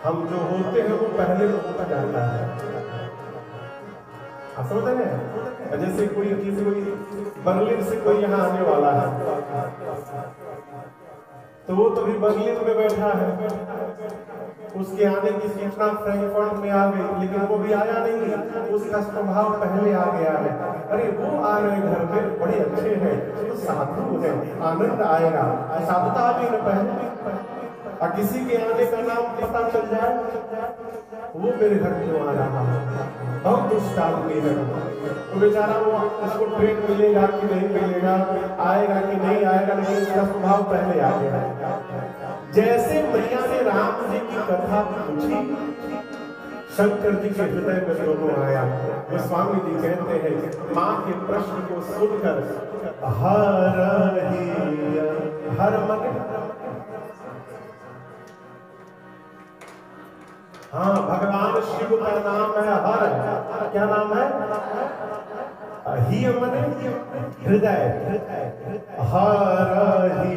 हम जो होते हैं वो पहले तो होता जाता है। आप समझ रहे हैं? जैसे कोई बर्लिन से कोई यहाँ आने वाला है तो वो तो भी बर्लिन में बैठा है, उसके आने की सूचना फ्रैंकफर्ट में आ गई, लेकिन वो भी आया नहीं, उसका स्वभाव पहले आ गया है। अरे वो आ रहे घर में, बड़े अच्छे हैं, तो साधु है, आनंद आएगा। साधुता आ गई ना पहले। और किसी के आने का नाम पता चल जाए, वो मेरे घर क्यों आ रहा है, बहुत दुष्ट आदमी है, तो बेचारा वो उसको ट्रेन मिलेगा कि नहीं मिलेगा, आएगा कि नहीं आएगा, लेकिन उसका स्वभाव पहले आ गया। जैसे मैया ने राम जी की कथा पूछी, शंकर जी के हृदय में दोनों आया। गोस्वामी जी कहते हैं माँ के प्रश्न को सुनकर हर मन, हाँ भगवान शिव का नाम है हर, क्या नाम है? ही मने हृदय, हर ही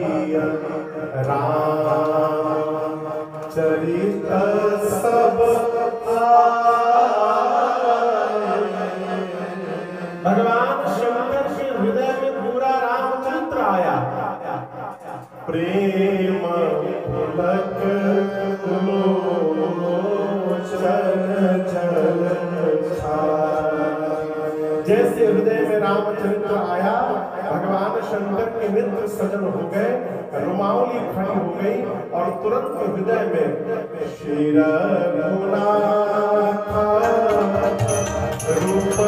राम चरित सब भगवान शंकर के हृदय में पूरा रामचरित्र आया। प्रेम पुलक जैसे हृदय में रामचरित्र आया, भगवान शंकर के मित्र सजन हो गए, रुमावली खड़ी हो गई और तुरंत हृदय में श्री रघुनाथ रूप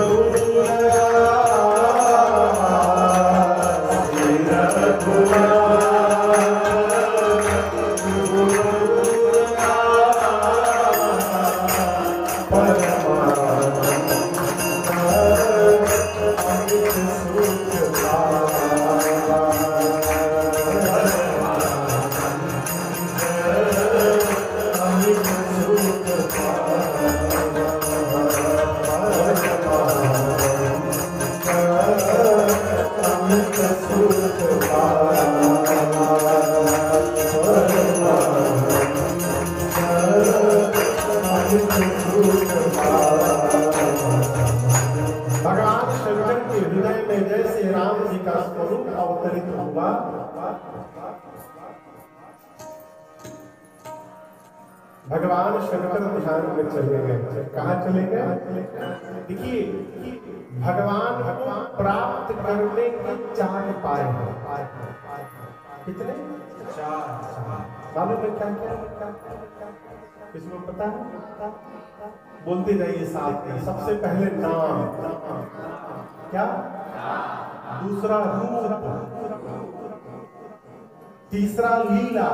भगवान शंकर ध्यान में चले गए। कहाँ चले गए? देखिए, भगवान को प्राप्त करने के 4 उपाय हैं। कितने? 4। मालूम है क्या क्या? किसको पता है? बोलते जाइए साथ में। सबसे पहले नाम, क्या? दूसरा रूप, तीसरा लीला,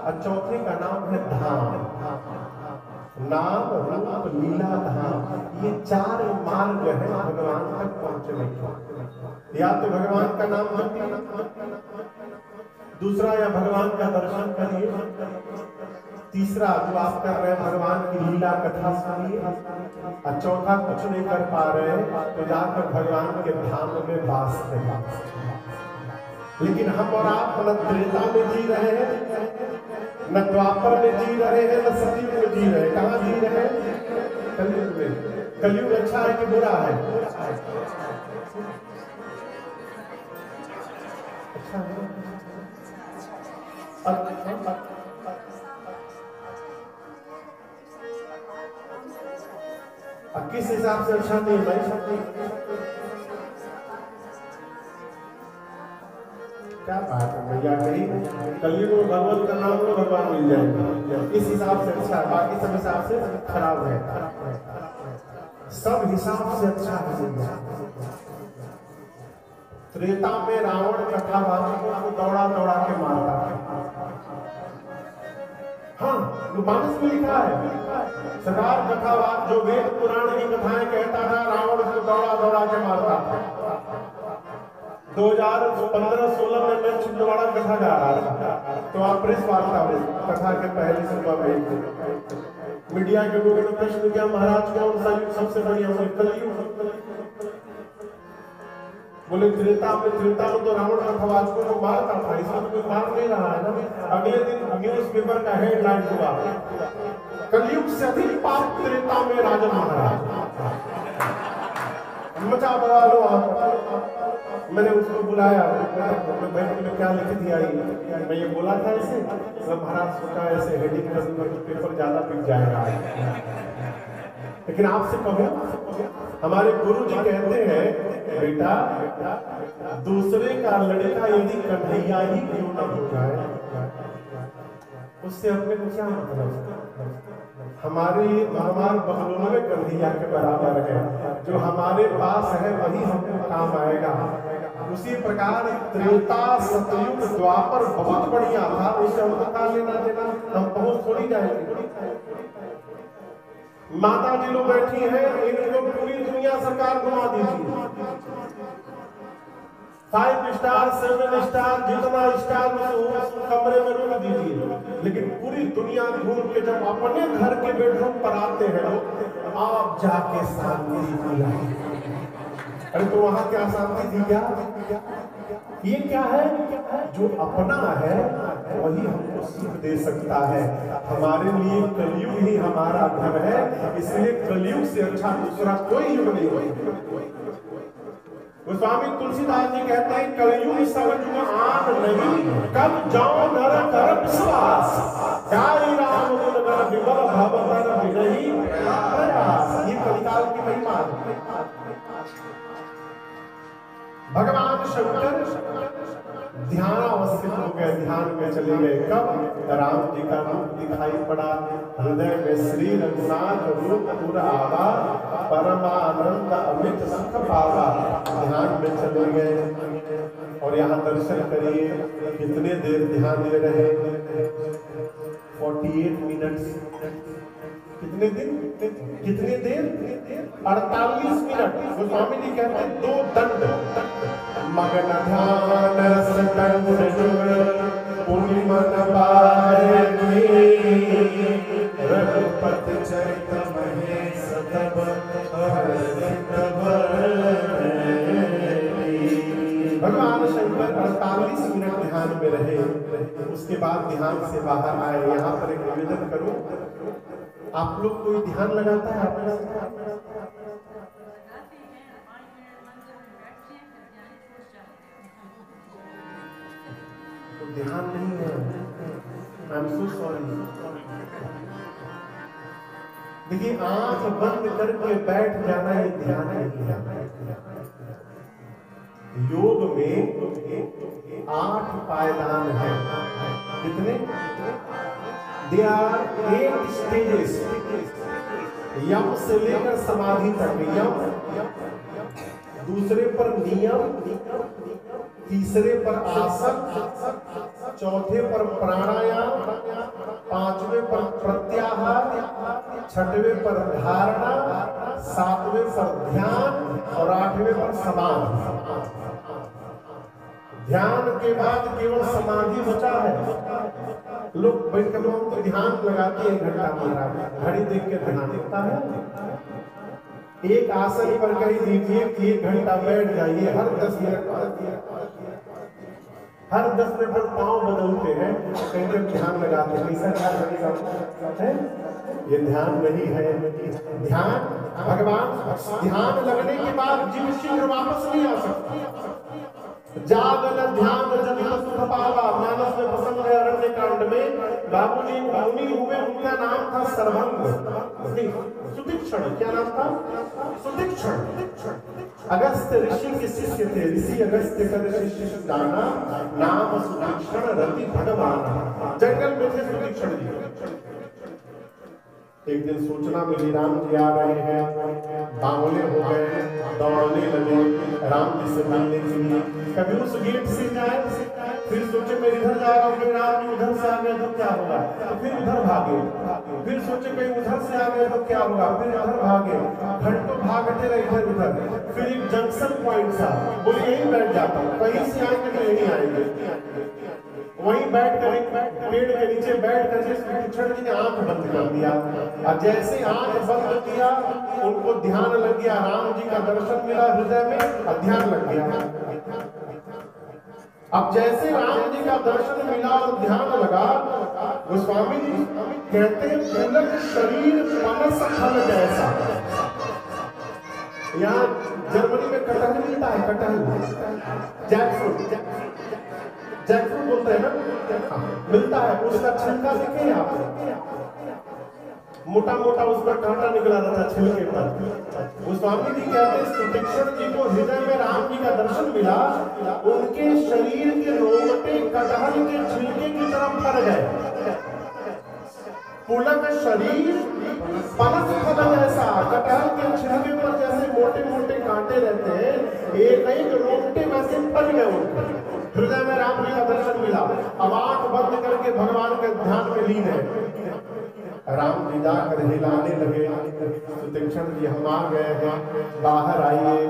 और चौथे का नाम है धाम। नाम, रूप, लीला, धाम, ये 4 मार्ग है भगवान तक पहुंचने का। या तो भगवान का नाम जपिए, दूसरा या भगवान का दर्शन करिए, तीसरा जो आप कर रहे हैं भगवान की लीला कथा सुनिए, और चौथा कुछ नहीं कर पा रहे तो जाकर भगवान के धाम में वास करिए। लेकिन हम और आप न त्रेता में जी रहे हैं, न द्वापर में जी रहे हैं, न सतयुग में जी रहे हैं। कहाँ जी रहे हैं? कलयुग में। कलयुग अच्छा है कि बुरा है? अच्छा है। अब किस हिसाब से अच्छा नहीं भाई? क्या बात है भैया, कहीं कलयुग में भगवान का नाम लो, भगवान मिल जाएगा। इस हिसाब से अच्छा है, बाकी सब हिसाब से खराब है। सब हिसाब से अच्छा है। त्रेता में रावण कथावाचकों को दौड़ा दौड़ा के मारता था। हाँ, मानस में लिखा है, सरकार कथावाच जो वेद पुराण की कथाएं कहता था, रावण उसको दौड़ा दौड़ा के मारता था। 2015-16 में मैं छिंदवाड़ा कथा गा रहा था, तो आप प्रेस वार्ता में कथा के पहले सुबह भेजते, मीडिया के लोगों ने प्रश्न किया, महाराज कौन सा युग सबसे बढ़िया? कलयुग। बोले त्रेता में तो रावण अथवाचकों को मारता था, इसमें तो कोई मार नहीं रहा है ना। अगले दिन न्यूज पेपर का हेडलाइन हुआ, कलयुग से अधिक पाप त्रेता में राजन महाराज। मचा बवाल हुआ। मैंने उसको बुलाया, मैंने क्या लिख दिया, मैं ये बोला था ऐसे। महाराज सोचा ऐसे हेडिंग कर दूंगा तो पेपर ज्यादा बिक जाएगा। लेकिन आपसे कहूं, हमारे गुरु जी कहते हैं, बेटा दूसरे का लड़का यदि कन्हैया ही क्यों न हो जाए, उससे अपने को क्या मतलब। हमारे बगलों में कन्हैया के बराबर है, जो हमारे पास है वही हमको काम आएगा। उसी प्रकार त्रेता सतयुग द्वापर बहुत बढ़िया था, उससे हमको क्या लेना देना, हम पहुंच थोड़ी जाएंगे। माता जी लोग बैठी हैं, इनको पूरी दुनिया सरकार घुमा दीजिए, 5 स्टार 7 स्टार जितना स्टार कमरे में रुक दीजिए, लेकिन पूरी दुनिया घूम के जब अपने घर के बेडरूम पर आते हैं लोग, आप जाके शांति मिलाइए। अरे तो वहां क्या शांति थी क्या? ये क्या है? जो अपना है वही हमको सुख दे सकता है। हमारे लिए कलयुग ही हमारा घर है, इसलिए कलयुग से अच्छा दूसरा कोई युग नहीं है। गोस्वामी तुलसीदास जी कहते हैं, कलयुग सब युग आन नहीं, कब जाओ नर कर विश्वास, गाई राम गुण गर विमल भव तर विरही प्रयास। ये कलिकाल की महिमा है। भगवान शंकर ध्यान अवस्थित हो गए, ध्यान में चले गए। कब? राम जी का रूप दिखाई पड़ा, हृदय में श्री रघुनाथ रूप पुर आवा, परमानंद अमित सुख पावा। ध्यान में चले गए और यहाँ दर्शन करिए, कितने देर ध्यान में रहे, 48 मिनट। कितने दिन, कितने देर? 48 मिनट। गोस्वामी जी कहते हैं 2 दंड, मगन ध्यान रस दंड जुग पुनि मन पाए, रघुपति चरित महेश तब भगवान शंकर 48 मिनट ध्यान में रहे। उसके बाद ध्यान से बाहर आए। यहाँ पर एक निवेदन करूं, आप लोग कोई ध्यान लगाता है? तो ध्यान नहीं है, आई एम सो सॉरी। देखिए, आंख बंद करके बैठ जाना ये ध्यान नहीं है। योग में 8 पायदान है। कितने? There are 8 stages। यम से लेकर समाधि तक। यम, दूसरे पर नियम, तीसरे पर आसन, चौथे पर प्राणायाम, 5वें पर प्रत्याहार, 6वें पर धारणा, 7वें पर ध्यान और 8वें पर समाधि। ध्यान के बाद केवल समाधि बचा है। लोग बैठ कर हम तो ध्यान लगाते हैं, घंटा महाराज घड़ी देख के ध्यान होता है। एक आसन पर कही दीजिए कि 1 घंटा बैठ जाइए, हर 10 मिनट हर 10 मिनट पांव बदलते हैं, कहीं ध्यान लगाते हैं। ऐसा ये ध्यान नहीं है। ध्यान भगवान, ध्यान लगने के बाद जीव शीघ्र वापस नहीं आ सकता। जागल ध्यान जनित सुख पावा। मानस में प्रसंग है अरण्य कांड में, बाबूजी मुनि हुए, उनका नाम था सर्वंग, सुतीक्षण। क्या नाम था? सुतीक्षण। अगस्त ऋषि के शिष्य थे। ऋषि अगस्त्य का शिष्य दाना, नाम सुतीक्षण रति भगवान। जंगल में थे सुतीक्षण जी। एक दिन सूचना मिली, राम जी आ रहे हैं। बावले हो गए, दौड़ने लगे राम जी से मिलने के लिए। कभी उस गेट से जाए, फिर सोचे मैं इधर जा रहा हूँ, फिर राम जी उधर से आ गए तो क्या होगा, तो फिर उधर भागे। फिर सोचे कहीं उधर से आ गए तो क्या होगा, फिर उधर भागे। घंटों भागते रहे इधर उधर। फिर एक जंक्शन पॉइंट था, बोले यहीं बैठ जाता हूँ, कहीं से आएंगे तो यहीं आएंगे। वहीं बैठ कर एक पेड़ के नीचे बैठ कर सुतीक्षण जी ने आंख बंद कर दिया। और जैसे आंख बंद किया उनको ध्यान लग गया, राम जी का दर्शन मिला हृदय में और ध्यान लग गया। अब जैसे राम जी का दर्शन मिला और ध्यान लगा, गोस्वामी जी कहते हैं पुलक शरीर पनस फल जैसा। यहाँ जर्मनी में कटहल मिलता है, कटहल जैकफ्रूट, जैकफ्रूट बोलते हैं ना, मिलता है। उसका छिलका देखे आप, मोटा मोटा उस पर कांटा निकला रहता है छिलके पर। गोस्वामी जी कहते हैं सुतीक्षण जी को हृदय में राम जी का दर्शन मिला, उनके शरीर के रोंगटे कटहल के छिलके की तरफ भर गए। पुलक शरीर पनस फल जैसा, कटहल के छिलके पर जैसे मोटे मोटे कांटे रहते हैं, एक एक रोंगटे वैसे फल गए उनके। हृदय में राम जी का दर्शन मिला। अब आंख बंद करके भगवान के ध्यान में लीन है। राम जी जाकर हिलाने लगे, सुतीक्षण जी हम आ गए हैं, बाहर आइए।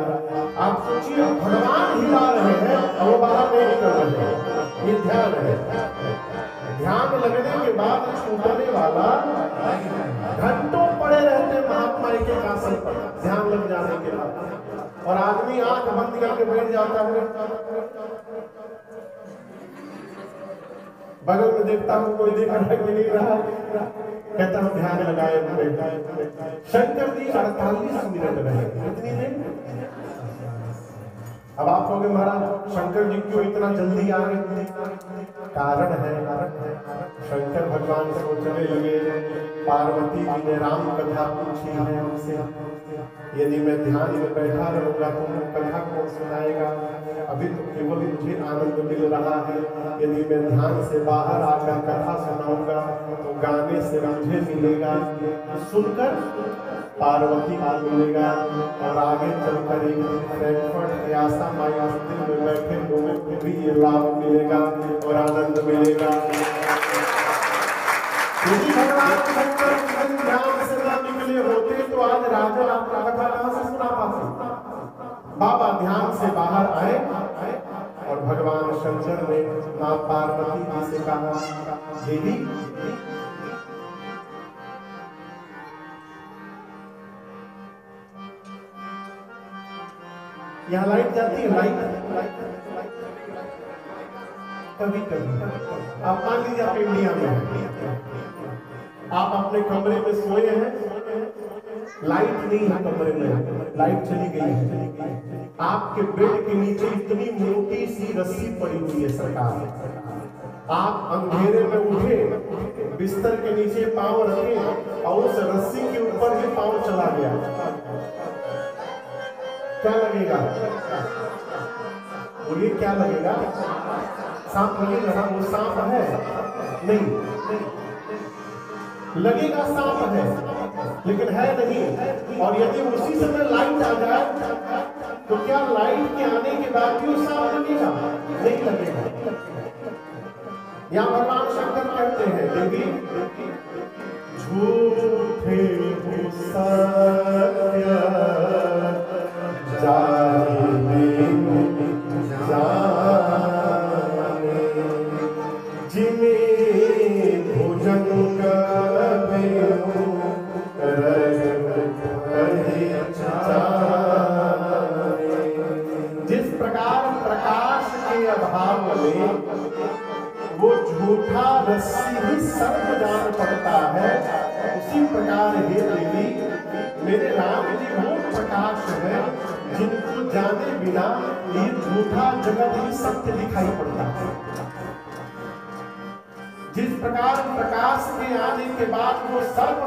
आप सोचिए भगवान हिला रहे हैं और वो बाहर नहीं निकल रहे हैं, ये ध्यान है। ध्यान लगने के बाद छूटने वाला घंटों पड़े रहते महात्मा एक एक आसन पर, ध्यान लग जाने के बाद। और आदमी आंख बंद करके बैठ जाता है, बगल में देखता हूं कोई देख रहा कि नहीं रहा, कहता हूं ध्यान लगाए हुए। शंकर जी 48 मिनट रहे, कितनी देर? अब आप कहोगे महाराज शंकर जी क्यों इतना जल्दी आ गए? कारण है, शंकर भगवान सोचने लगे, पार्वती जी ने राम कथा पूछी है उनसे, यदि मैं ध्यान में बैठा रहूंगा तो मैं कथा कौन सुनाएगा? अभी तो केवल मुझे आनंद मिल रहा है, यदि मैं ध्यान से बाहर आकर कथा सुनाऊंगा तो गाने से मुझे मिलेगा, सुनकर पार्वती को मिलेगा। और आगे चलकर एक फ्रैंकफर्ट यासा माया मंदिर में बैठे लोगों को भी ये लाभ मिलेगा और आनंद मिलेगा। यदि भगवान शंकर ध्यान से न निकले होते तो आज राजा आपका कथा कहां से सुना पाते? बाबा ध्यान से बाहर आए और भगवान शंकर ने मां पार्वती जी से कहा, देवी यहाँ लाइट जाती है, लाइट कभी कभी। आप मान लीजिए आप इंडिया में हैं, आप अपने कमरे में सोए हैं, लाइट नहीं है कमरे में, लाइट चली गई है। आपके बेड के नीचे इतनी मोटी सी रस्सी पड़ी हुई है सरकार, आप अंधेरे में उठे, बिस्तर के नीचे पांव रखे और उस रस्सी के ऊपर ही पांव चला गया, क्या लगेगा? बोलिए क्या लगेगा? सांप लगेगा? वो सांप है? नहीं लगेगा, सांप है लेकिन है नहीं। और यदि उसी समय लाइट आ जाए तो क्या लाइट के आने के बाद भी वो सांप लगेगा? नहीं लगेगा। यहाँ भगवान शंकर कहते हैं, देवी झूठे सत्य भोजन जिस प्रकार प्रकाश के अभाव में वो झूठा रस्सी ही सर्प जान पड़ता है, उसी प्रकार हे देवी मेरे राम जी वो प्रकाश है जिनको जाने बिना ये झूठा जगत ही सत्य दिखाई पड़ता है। जिस प्रकार प्रकाश के आने के बाद वो सर्प